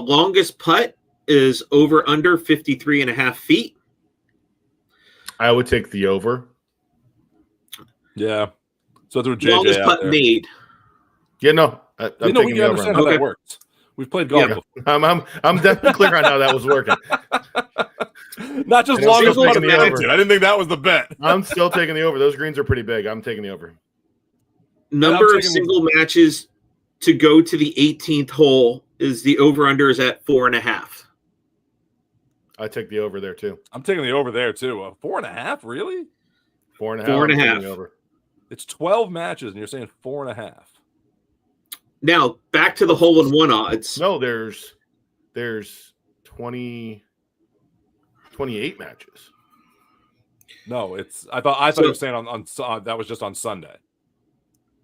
[SPEAKER 4] longest putt is over under 53.5 feet.
[SPEAKER 3] I would take the over.
[SPEAKER 2] Yeah. So through JJ
[SPEAKER 4] Longest
[SPEAKER 2] out
[SPEAKER 4] putt
[SPEAKER 2] there.
[SPEAKER 4] made.
[SPEAKER 3] Yeah, no. I'm
[SPEAKER 2] We
[SPEAKER 3] taking the over.
[SPEAKER 2] understand how that works. We've played golf before.
[SPEAKER 3] I'm definitely clear on how that was working.
[SPEAKER 2] Not just
[SPEAKER 3] And I'm
[SPEAKER 2] longest
[SPEAKER 3] still
[SPEAKER 2] putt
[SPEAKER 3] taking the
[SPEAKER 2] made.
[SPEAKER 3] over.
[SPEAKER 2] I didn't think that was the bet.
[SPEAKER 3] I'm still taking the over. Those greens are pretty big. I'm taking the over.
[SPEAKER 4] Number of single matches to go to the 18th hole is the over under is at 4.5.
[SPEAKER 3] I take the over there too.
[SPEAKER 2] I'm taking the over there too. 4.5, really?
[SPEAKER 3] 4.5.
[SPEAKER 4] 4.5.
[SPEAKER 3] Over.
[SPEAKER 2] It's 12 matches, and you're saying 4.5.
[SPEAKER 4] Now back to the hole-in-one odds.
[SPEAKER 3] No, there's 28 matches.
[SPEAKER 2] No, it's. I thought you were saying on that was just on Sunday.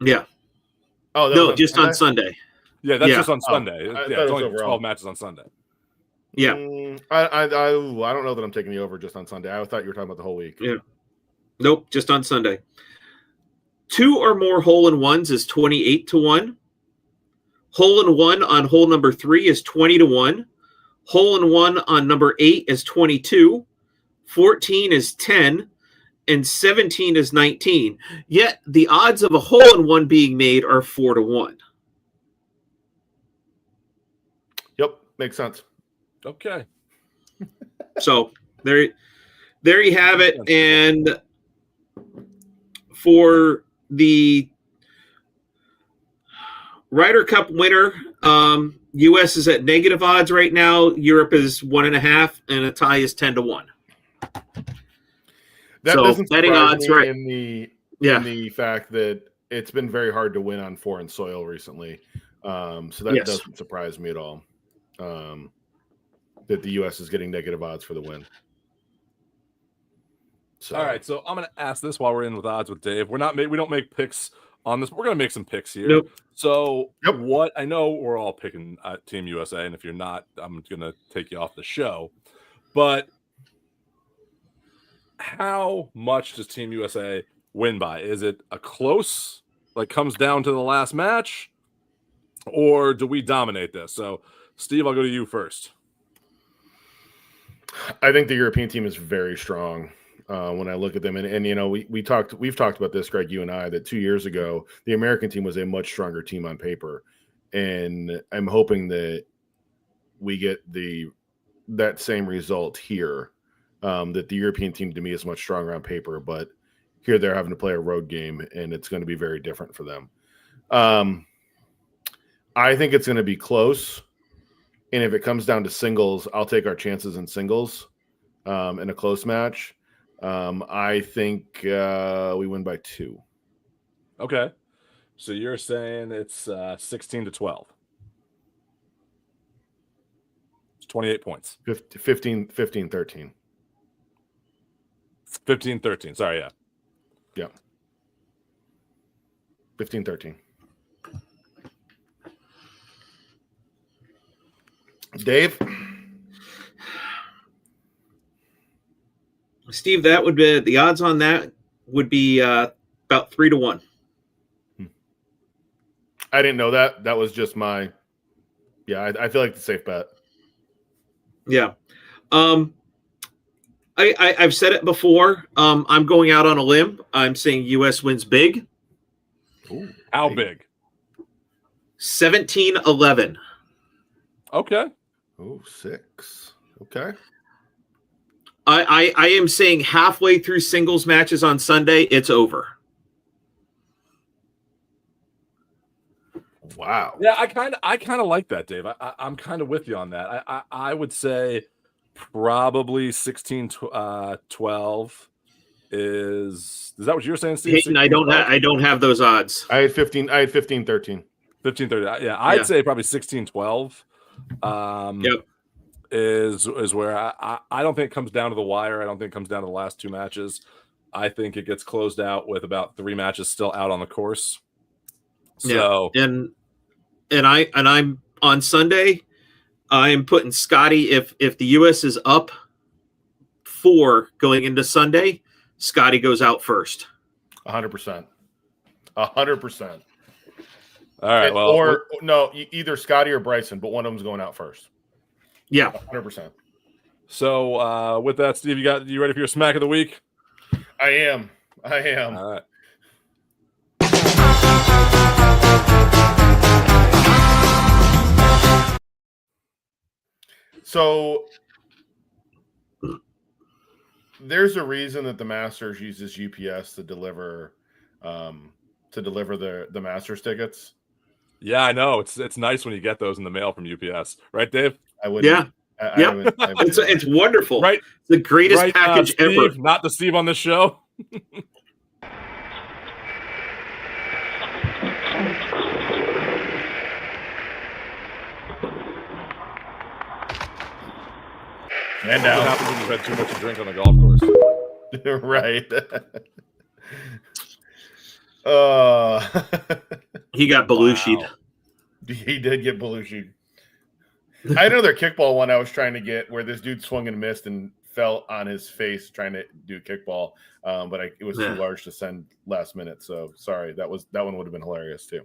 [SPEAKER 4] Yeah.
[SPEAKER 3] Oh
[SPEAKER 4] no, just on Sunday.
[SPEAKER 2] Yeah, that's just on Sunday.
[SPEAKER 3] I
[SPEAKER 2] It's only
[SPEAKER 3] overall.
[SPEAKER 2] 12 matches on Sunday.
[SPEAKER 4] Yeah.
[SPEAKER 3] I don't know that I'm taking the over just on Sunday. I thought you were talking about the whole week.
[SPEAKER 4] Yeah. Nope, just on Sunday. 2 or more hole-in-ones is 28-1. Hole-in-one on hole number 3 is 20-1. Hole-in-one on number 8 is 22. 14 is 10. And 17 is 19. Yet the odds of a hole-in-one being made are 4-1.
[SPEAKER 3] Yep, makes sense.
[SPEAKER 2] Okay.
[SPEAKER 4] So there you have it. And for the Ryder Cup winner, U.S. is at negative odds right now. Europe is 1.5, and a tie is 10-1.
[SPEAKER 3] That
[SPEAKER 4] So,
[SPEAKER 3] doesn't
[SPEAKER 4] betting
[SPEAKER 3] surprise
[SPEAKER 4] odds,
[SPEAKER 3] me
[SPEAKER 4] right.
[SPEAKER 3] in the fact that it's been very hard to win on foreign soil recently. So that doesn't surprise me at all. That the U.S. is getting negative odds for the win. So.
[SPEAKER 2] All right, so I'm going to ask this while we're in with odds with Dave. We don't make picks on this. We're going to make some picks here.
[SPEAKER 4] Nope.
[SPEAKER 2] So what I know we're all picking Team USA, and if you're not, I'm going to take you off the show. But how much does Team USA win by? Is it a close, like comes down to the last match? or do we dominate this? So, Steve, I'll go to you first.
[SPEAKER 3] I think the European team is very strong. When I look at them, and we've talked about this, Greg, you and I, that 2 years ago the American team was a much stronger team on paper, and I'm hoping that we get that same result here. That the European team to me is much stronger on paper, but here they're having to play a road game, and it's going to be very different for them. I think it's going to be close, and if it comes down to singles, I'll take our chances in singles in a close match. I think we win by 2.
[SPEAKER 2] Okay. So you're saying it's 16-12. It's 28 points.
[SPEAKER 3] 15-13.
[SPEAKER 2] 15-13. Sorry, yeah.
[SPEAKER 3] Yeah. 15-13. Dave?
[SPEAKER 4] Steve, that would be the odds on that would be about 3-1.
[SPEAKER 3] I didn't know that. That was just my. Yeah, I feel like the safe bet.
[SPEAKER 4] Yeah, I've said it before. I'm going out on a limb. I'm saying U.S. wins big.
[SPEAKER 3] Ooh,
[SPEAKER 2] How big?
[SPEAKER 4] 17-11.
[SPEAKER 2] Okay.
[SPEAKER 3] Oh, 6. Okay.
[SPEAKER 4] I am saying halfway through singles matches on Sunday, it's over.
[SPEAKER 3] Wow.
[SPEAKER 2] Yeah, I kind of like that, Dave. I'm kind of with you on that. I would say probably 16-12 is that what you were saying, Steve?
[SPEAKER 4] Hayden, I don't have those odds.
[SPEAKER 3] I had 15-13.
[SPEAKER 2] 15-13. Yeah, I'd say probably 16-12.
[SPEAKER 4] Yep.
[SPEAKER 2] Is where I don't think it comes down to the wire. I don't think it comes down to the last 2 matches. I think it gets closed out with about 3 matches still out on the course. So
[SPEAKER 4] and I'm on Sunday. I'm putting Scotty if the US is up 4 going into Sunday, Scotty goes out first.
[SPEAKER 3] 100%. 100%.
[SPEAKER 2] all right. Well,
[SPEAKER 3] or no, either Scotty or Bryson, but one of them's going out first.
[SPEAKER 4] Yeah.
[SPEAKER 3] 100%.
[SPEAKER 2] So with that, Steve, you ready for your smack of the week?
[SPEAKER 3] I am.
[SPEAKER 2] All right.
[SPEAKER 3] So there's a reason that the Masters uses UPS to deliver the Masters tickets.
[SPEAKER 2] Yeah, I know. It's nice when you get those in the mail from UPS, right, Dave?
[SPEAKER 3] I would.
[SPEAKER 4] Yeah.
[SPEAKER 3] Yeah.
[SPEAKER 4] It's wonderful.
[SPEAKER 2] Right.
[SPEAKER 4] It's the greatest
[SPEAKER 2] Right,
[SPEAKER 4] package
[SPEAKER 2] Steve,
[SPEAKER 4] ever.
[SPEAKER 2] not the Steve on this show.
[SPEAKER 3] And
[SPEAKER 2] What
[SPEAKER 3] now,
[SPEAKER 2] happens when you've had too much to drink on the golf course?
[SPEAKER 3] right.
[SPEAKER 4] He got Belushi'd.
[SPEAKER 2] Wow.
[SPEAKER 3] He did get Belushi. I had another kickball one I was trying to get where this dude swung and missed and fell on his face trying to do kickball, but it was too large to send last minute. So sorry, that one would have been hilarious too.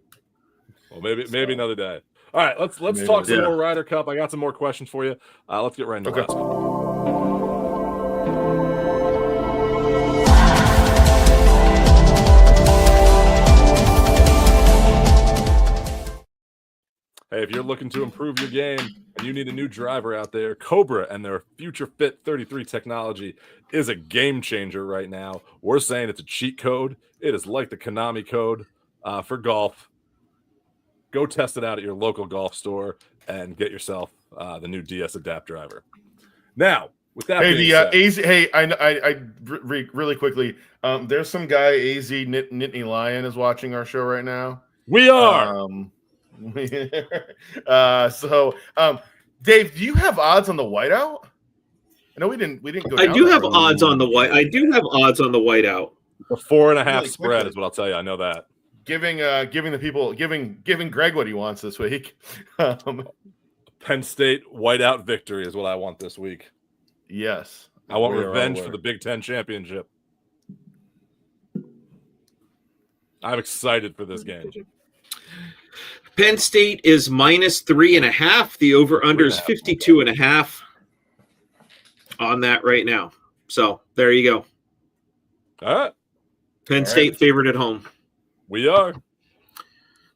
[SPEAKER 2] Well, maybe another day. All right, let's talk some more Ryder Cup. I got some more questions for you. Let's get right into the last one. Hey, if you're looking to improve your game and you need a new driver out there, Cobra and their Future Fit 33 technology is a game changer right now. We're saying it's a cheat code. It is like the Konami code for golf. Go test it out at your local golf store and get yourself the new DS Adapt driver. Now, with that being said,
[SPEAKER 3] AZ. Hey, really quickly. There's some guy AZ Nittany Lion is watching our show right now.
[SPEAKER 2] we are.
[SPEAKER 3] Dave, do you have odds on the whiteout? I know we didn't go.
[SPEAKER 4] I do have odds on the white. I do have odds on the whiteout.
[SPEAKER 2] The 4.5
[SPEAKER 3] Really
[SPEAKER 2] spread
[SPEAKER 3] quickly.
[SPEAKER 2] is what I'll tell you. I know that.
[SPEAKER 3] Giving the people giving Greg what he wants this week.
[SPEAKER 2] Penn State whiteout victory is what I want this week.
[SPEAKER 3] Yes,
[SPEAKER 2] I want
[SPEAKER 3] We are
[SPEAKER 2] revenge
[SPEAKER 3] all
[SPEAKER 2] for the
[SPEAKER 3] aware.
[SPEAKER 2] Big Ten championship. I'm excited for this game.
[SPEAKER 4] Penn State is -3.5. The over-under is 52.5 on that right now. So there you go.
[SPEAKER 2] All right.
[SPEAKER 4] Penn State favored at home.
[SPEAKER 2] We are.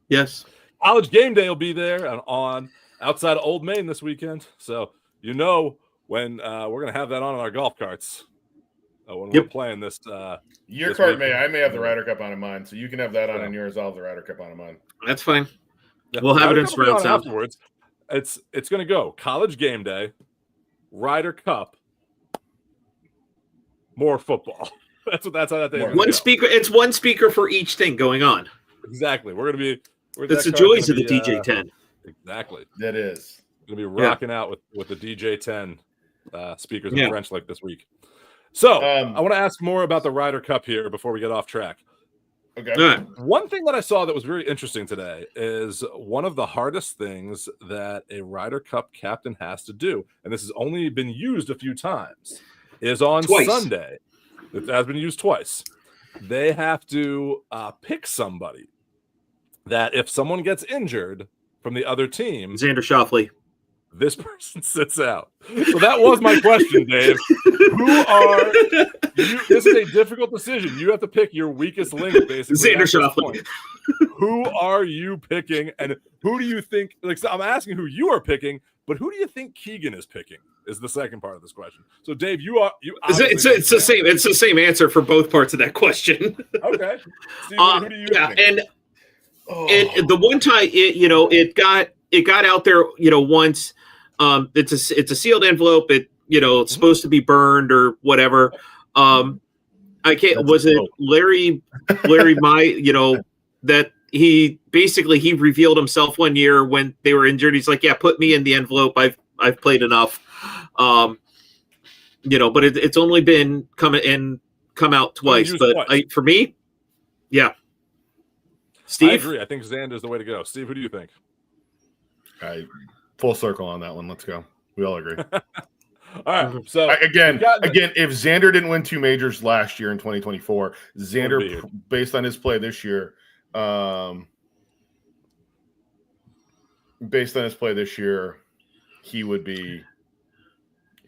[SPEAKER 4] Yes.
[SPEAKER 2] College game day will be there and on outside of Old Main this weekend. So when we're going to have that on our golf carts when we're playing this.
[SPEAKER 3] Your
[SPEAKER 2] this
[SPEAKER 3] cart
[SPEAKER 2] weekend.
[SPEAKER 3] I may have the Ryder Cup on in mine, so you can have that on in yours. I'll have the Ryder Cup on in mine.
[SPEAKER 4] That's fine.
[SPEAKER 2] Yeah.
[SPEAKER 4] We'll have it in
[SPEAKER 2] surround
[SPEAKER 4] surround sound
[SPEAKER 2] afterwards. It's going to go college game day, Ryder Cup, more football. That's how that day.
[SPEAKER 4] One speaker. It's one speaker for each thing going on.
[SPEAKER 2] Exactly. We're going to be.
[SPEAKER 4] That's the joys of the DJ-10.
[SPEAKER 2] Exactly.
[SPEAKER 3] That is.
[SPEAKER 2] Going to be rocking out with the DJ-10 speakers in French like this week. So I want to ask more about the Ryder Cup here before we get off track.
[SPEAKER 3] Okay.
[SPEAKER 4] All right.
[SPEAKER 2] One thing that I saw that was very interesting today is one of the hardest things that a Ryder Cup captain has to do, and this has only been used a few times, is on Sunday. It has been used twice. They have to pick somebody that if someone gets injured from the other team,
[SPEAKER 4] Xander Schauffele,
[SPEAKER 2] this person sits out. So that was my question, Dave. Who are you? This is a difficult decision. You have to pick your weakest link, basically.
[SPEAKER 4] Xander Schauffele.
[SPEAKER 2] Who are you picking, and who do you think? Like, so I'm asking who you are picking, but who do you think Keegan is picking? Is the second part of this question. So, Dave, you.
[SPEAKER 4] It's the same. It's the same answer for both parts of that question.
[SPEAKER 2] Okay. Steven, who do you think?
[SPEAKER 4] And the one time it got out there, once. It's a sealed envelope. It's supposed to be burned or whatever. I can't. Was it Larry? That he revealed himself one year when they were injured. He's like, yeah, put me in the envelope. I've played enough. But it's only been come out twice. But for me, yeah. Steve,
[SPEAKER 2] I agree. I think Xander's the way to go. Steve, who do you think?
[SPEAKER 3] Full circle on that one. Let's go. We all agree.
[SPEAKER 2] All right. So
[SPEAKER 3] again, if Xander didn't win two majors last year in 2024, Xander, based on his play this year, he would be.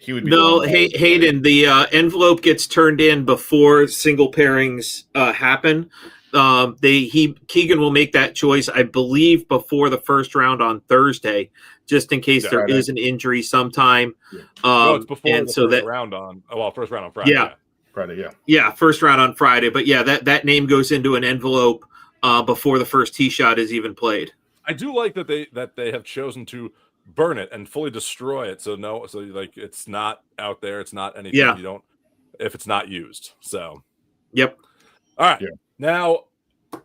[SPEAKER 4] No, Hayden. The envelope gets turned in before single pairings happen. Keegan will make that choice, I believe, before the first round on Thursday, just in case there is an injury sometime.
[SPEAKER 2] It's before first round on Friday.
[SPEAKER 4] Yeah.
[SPEAKER 3] Friday, yeah.
[SPEAKER 4] Yeah, first round on Friday. But yeah, that name goes into an envelope before the first tee shot is even played.
[SPEAKER 2] I do like that they have chosen to burn it and fully destroy it. So it's not out there. It's not anything you don't if it's not used. So
[SPEAKER 4] yep.
[SPEAKER 2] All right.
[SPEAKER 3] Yeah.
[SPEAKER 2] Now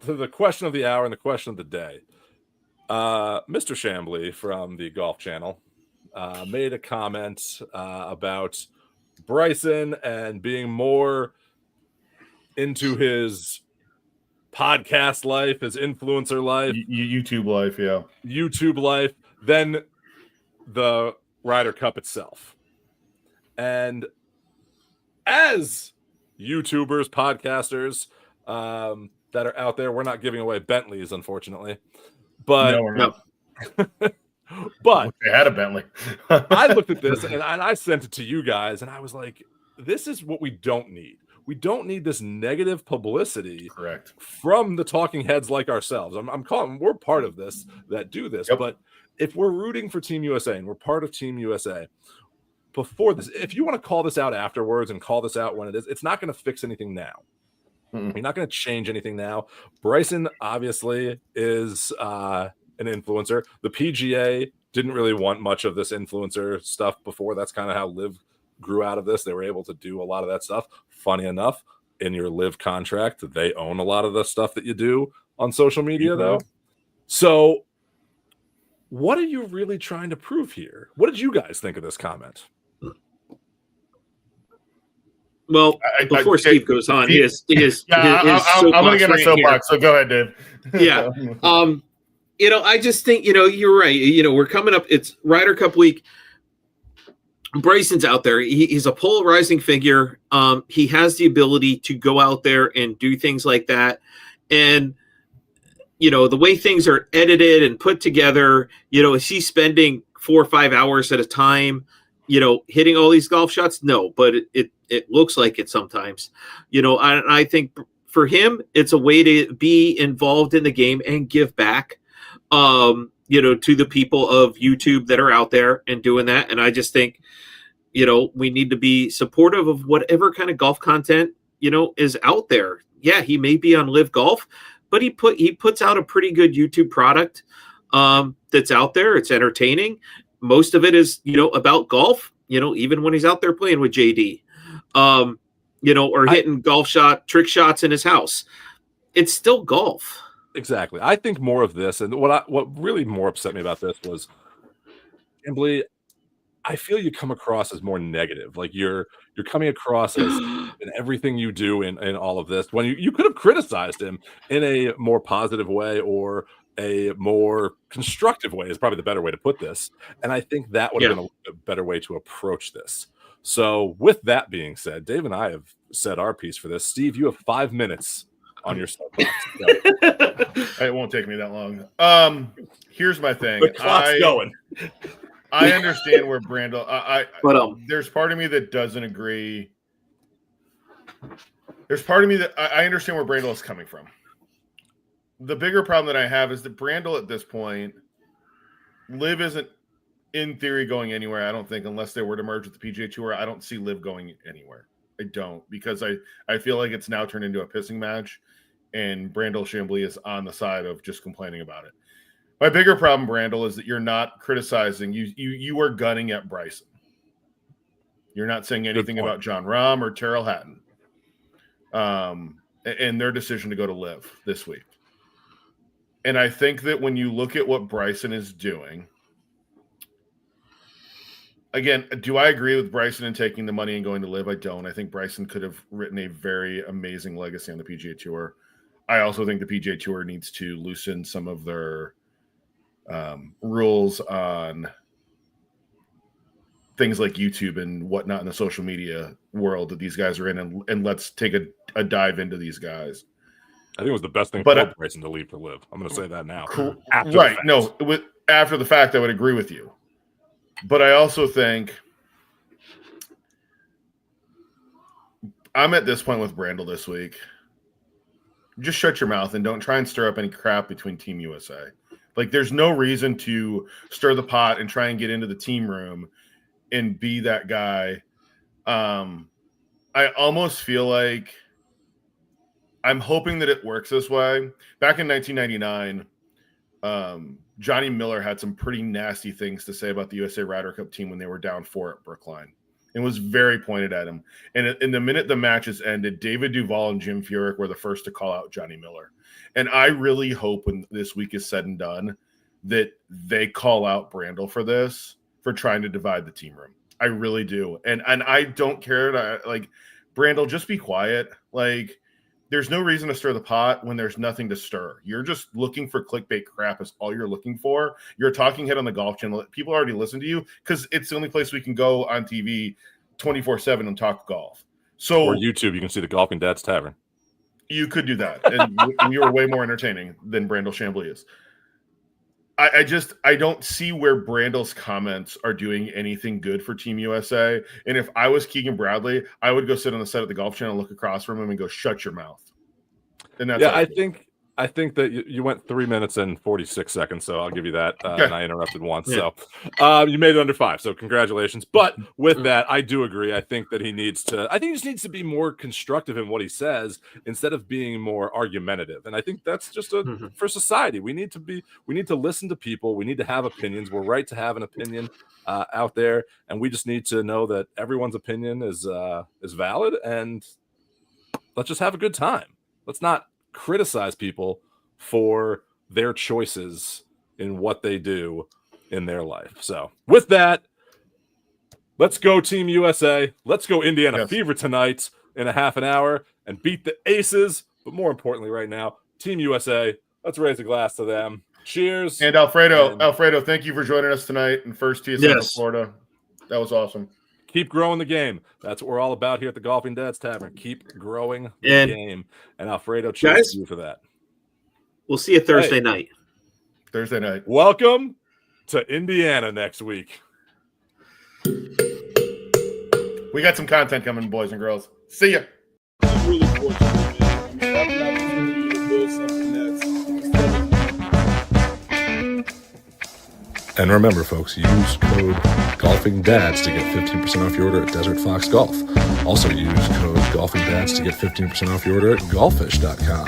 [SPEAKER 2] to the question of the hour and the question of the day. Mr. Chambly from the Golf Channel made a comment about Bryson and being more into his podcast life, his influencer life,
[SPEAKER 3] YouTube life,
[SPEAKER 2] than the Ryder Cup itself. And as YouTubers, podcasters that are out there, we're not giving away Bentleys, unfortunately. But
[SPEAKER 3] no, we're not.
[SPEAKER 2] But
[SPEAKER 3] they had a Bentley.
[SPEAKER 2] I looked at this and I sent it to you guys, and I was like, this is what we don't need. We don't need this negative publicity from the talking heads like ourselves. I'm calling, we're part of this that do this. Yep. But if we're rooting for Team USA and we're part of Team USA, before this, if you want to call this out afterwards and call this out when it is, it's not going to fix anything now. You're not going to change anything now. Bryson obviously is an influencer. The PGA didn't really want much of this influencer stuff before. That's kind of how LIV grew out of this. They were able to do a lot of that stuff. Funny enough, in your LIV contract, they own a lot of the stuff that you do on social media, though. So what are you really trying to prove here? What did you guys think of this comment?
[SPEAKER 4] Well, before Steve goes on, I'm
[SPEAKER 3] going to get a soapbox, so go ahead, Dave.
[SPEAKER 4] Yeah. I just think, you're right. We're coming up. It's Ryder Cup week. Bryson's out there. He's a polarizing figure. He has the ability to go out there and do things like that. And, the way things are edited and put together, is he spending 4 or 5 hours at a time, hitting all these golf shots? No, but it looks like it sometimes. I think for him, it's a way to be involved in the game and give back, to the people of YouTube that are out there and doing that. And I just think, we need to be supportive of whatever kind of golf content, is out there. Yeah, he may be on Live Golf, but he puts out a pretty good YouTube product that's out there. It's entertaining. Most of it is, about golf, even when he's out there playing with JD, or hitting trick shots in his house. It's still golf.
[SPEAKER 2] Exactly. I think more of this, and what really more upset me about this was, Emily, I feel you come across as more negative. Like you're coming across as in everything you do in all of this, when you could have criticized him in a more positive way or a more constructive way is probably the better way to put this. And I think that would have been a better way to approach this. So with that being said, Dave and I have said our piece for this. Steve, you have 5 minutes on your soapbox.
[SPEAKER 3] It won't take me that long. Here's my thing.
[SPEAKER 2] The clock's going.
[SPEAKER 3] I understand where Brandel. There's part of me that doesn't agree. There's part of me that I understand where Brandel is coming from. The bigger problem that I have is that Brandel at this point, Liv isn't in theory going anywhere. I don't think, unless they were to merge with the PGA Tour. I don't see Liv going anywhere. I don't, because I feel like it's now turned into a pissing match, and Brandel Chambly is on the side of just complaining about it. My bigger problem, Brandel, is that you're not criticizing. You are gunning at Bryson. You're not saying anything about John Rahm or Terrell Hatton, and their decision to go to Liv this week. And I think that when you look at what Bryson is doing, again, do I agree with Bryson in taking the money and going to Liv? I don't. I think Bryson could have written a very amazing legacy on the PGA Tour. I also think the PGA Tour needs to loosen some of their rules on things like YouTube and whatnot in the social media world that these guys are in, and let's take a dive into these guys.
[SPEAKER 2] I think it was the best thing for Bryson to leave for Liv. I'm going to say that now.
[SPEAKER 3] Right. No, after the fact, I would agree with you. But I also think I'm at this point with Brandel this week. Just shut your mouth and don't try and stir up any crap between Team USA. Like, there's no reason to stir the pot and try and get into the team room and be that guy. I almost feel like I'm hoping that it works this way. Back in 1999, Johnny Miller had some pretty nasty things to say about the USA Ryder Cup team when they were down 4 at Brookline. It was very pointed at him. And in the minute the matches ended, David Duval and Jim Furyk were the first to call out Johnny Miller. And I really hope when this week is said and done that they call out Brandel for this, for trying to divide the team room. I really do. And I don't care. Like, Brandel, just be quiet. Like, there's no reason to stir the pot when there's nothing to stir. You're just looking for clickbait crap is all you're looking for. You're a talking head on the Golf Channel. People already listen to you because it's the only place we can go on TV 24/7 and talk golf. So,
[SPEAKER 2] or YouTube, you can see the Golfing Dads Tavern.
[SPEAKER 3] You could do that. And you are way more entertaining than Brandel Chambly is. I don't see where Brandel's comments are doing anything good for Team USA. And if I was Keegan Bradley, I would go sit on the set at the Golf Channel, look across from him, and go, "Shut your mouth." And that's
[SPEAKER 2] I think that you went 3 minutes and 46 seconds, so I'll give you that.
[SPEAKER 3] Okay.
[SPEAKER 2] And I interrupted once, so you made it under 5. So congratulations. But with that, I do agree. I think that he just needs to be more constructive in what he says instead of being more argumentative. And I think that's just for society. We need to listen to people. We need to have opinions. We're right to have an opinion out there, and we just need to know that everyone's opinion is valid. And let's just have a good time. Let's not criticize people for their choices in what they do in their life. So with that, let's go Team USA. Let's go Indiana Fever tonight in a half an hour and beat the Aces. But more importantly right now, Team USA, let's raise a glass to them. Cheers.
[SPEAKER 3] And Alfredo, thank you for joining us tonight in First Tee of Central Florida. That was awesome.
[SPEAKER 2] Keep growing the game. That's what we're all about here at the Golfing Dads Tavern. Keep growing the game. And Alfredo, cheers to you for that.
[SPEAKER 4] We'll see you Thursday night.
[SPEAKER 3] Thursday night.
[SPEAKER 2] Welcome to Indiana next week.
[SPEAKER 3] We got some content coming, boys and girls. See ya.
[SPEAKER 7] I'm really fortunate, man. I mean, having the opportunity to build something that's
[SPEAKER 2] And remember, folks, use code GolfingDads to get 15% off your order at Desert Fox Golf. Also use code GolfingDads to get 15% off your order at golfish.com.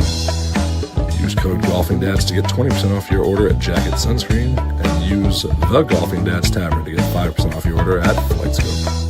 [SPEAKER 2] Use code GolfingDads to get 20% off your order at Jacket Sunscreen. And use the Golfing Dads Tavern to get 5% off your order at FlightScope.